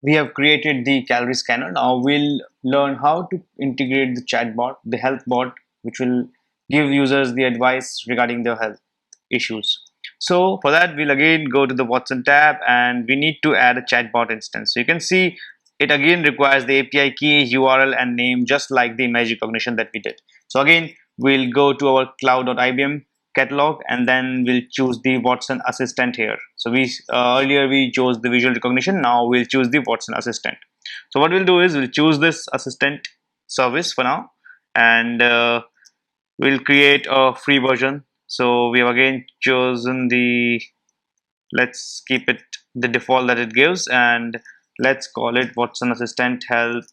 we have created the calorie scanner. Now we'll learn how to integrate the chatbot, the health bot, which will give users the advice regarding their health issues. So for that, we'll again go to the Watson tab and we need to add a chatbot instance. So you can see it again requires the API key, URL and name, just like the image recognition that we did. So again, we'll go to our cloud.ibm catalog and then we'll choose the Watson assistant here. So we earlier we chose the visual recognition, now we'll choose the Watson assistant. So what we'll do is we'll choose this assistant service for now, and we'll create a free version. So we have again chosen the, let's keep it the default that it gives, and let's call it Watson assistant health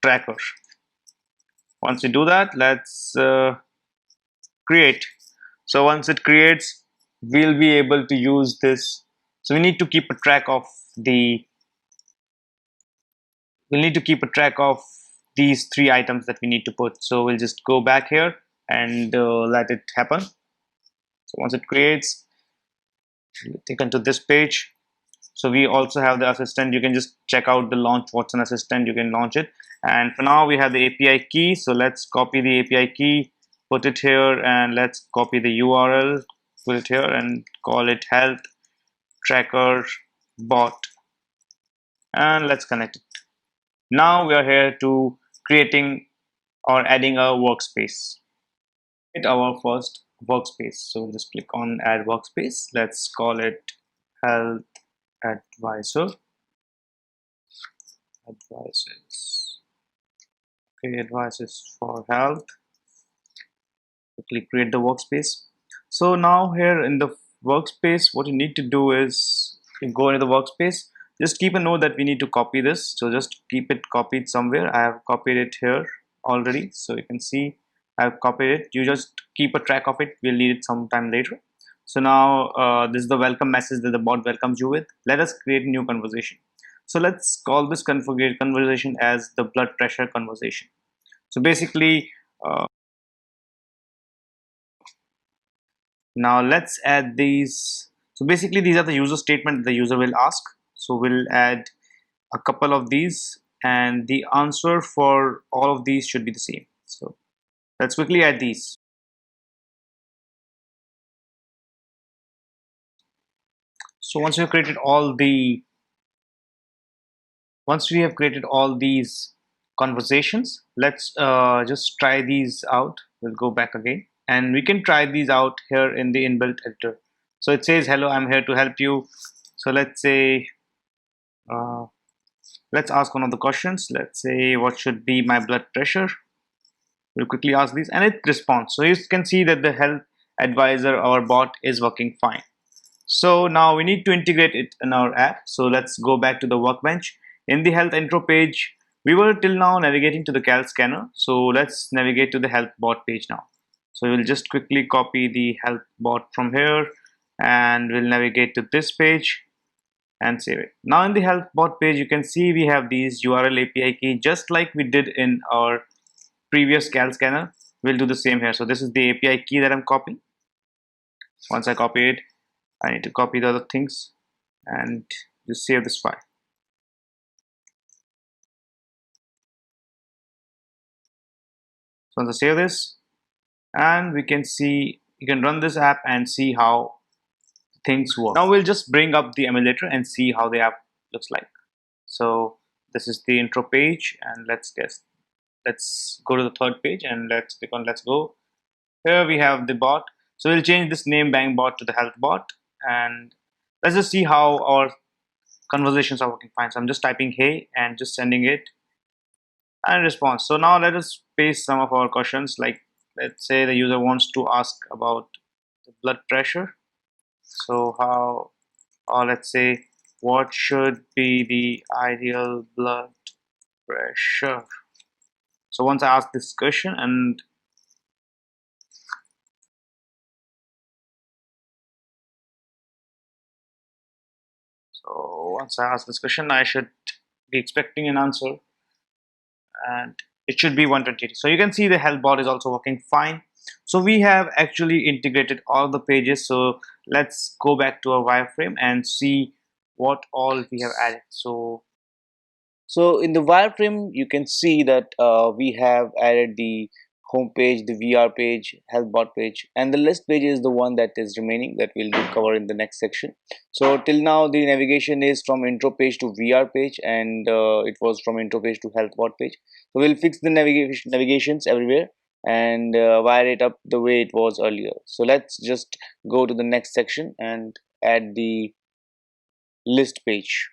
tracker. Once we do that, let's create. So once it creates, we'll be able to use this. So we need to keep a track of the, we'll need to keep a track of these three items that we need to put. So we'll just go back here and let it happen. So once it creates, we'll taken to this page. So we also have the assistant. You can just check out the launch Watson assistant, you can launch it. And for now we have the API key. So let's copy the API key, put it here, and let's copy the URL, put it here and call it health tracker bot, and let's connect it. Now we are here to creating or adding a workspace. Hit our first workspace. So we'll just click on add workspace. Let's call it health advisor. Advices. Okay, advices for health. Quickly create the workspace. So now here in the workspace, what you need to do is you go into the workspace. Just keep a note that we need to copy this. So just keep it copied somewhere. I have copied it here already. So you can see I've copied it. You just keep a track of it. We'll need it sometime later. So now this is the welcome message that the bot welcomes you with. Let us create a new conversation. So let's call this conversation as the blood pressure conversation. So basically, now let's add these. So basically these are the user statement the user will ask. So we'll add a couple of these and the answer for all of these should be the same. So let's quickly add these. So once we have created all these conversations, let's just try these out. We'll go back again and we can try these out here in the inbuilt editor. So it says, hello, I'm here to help you. So let's say, uh, let's ask one of the questions. Let's say, what should be my blood pressure? We'll quickly ask these and it responds. So you can see that the health advisor, our bot, is working fine. So now we need to integrate it in our app. So let's go back to the workbench. In the health intro page, we were till now navigating to the cal scanner. So let's navigate to the health bot page now. So we'll just quickly copy the health bot from here and we'll navigate to this page and save it. Now in the health bot page, you can see we have these URL API key just like we did in our previous cal scanner. We'll do the same here. So this is the API key that I'm copying. Once I copy it, I need to copy the other things and just save this file. So once I save this, and we can see, you can run this app and see how things work. Now we'll just bring up the emulator and see how the app looks like. So this is the intro page, and let's go to the third page and let's click on let's go. Here we have the bot. So we'll change this name bang bot to the health bot, and let's just see how our conversations are working fine. So I'm just typing hey and just sending it and response. So now let us paste some of our questions, like let's say the user wants to ask about the blood pressure. So how, or let's say what should be the ideal blood pressure. So once I ask this question and so once I ask this question, I should be expecting an answer and it should be 120. So you can see the health bot is also working fine. So we have actually integrated all the pages. So let's go back to our wireframe and see what all we have added. So So in the wireframe, you can see that we have added the home page, the VR page, health bot page, and the list page is the one that is remaining that we'll cover in the next section. So till now, the navigation is from intro page to VR page, and it was from intro page to health bot page. So we'll fix the navigations everywhere and wire it up the way it was earlier. So let's just go to the next section and add the list page.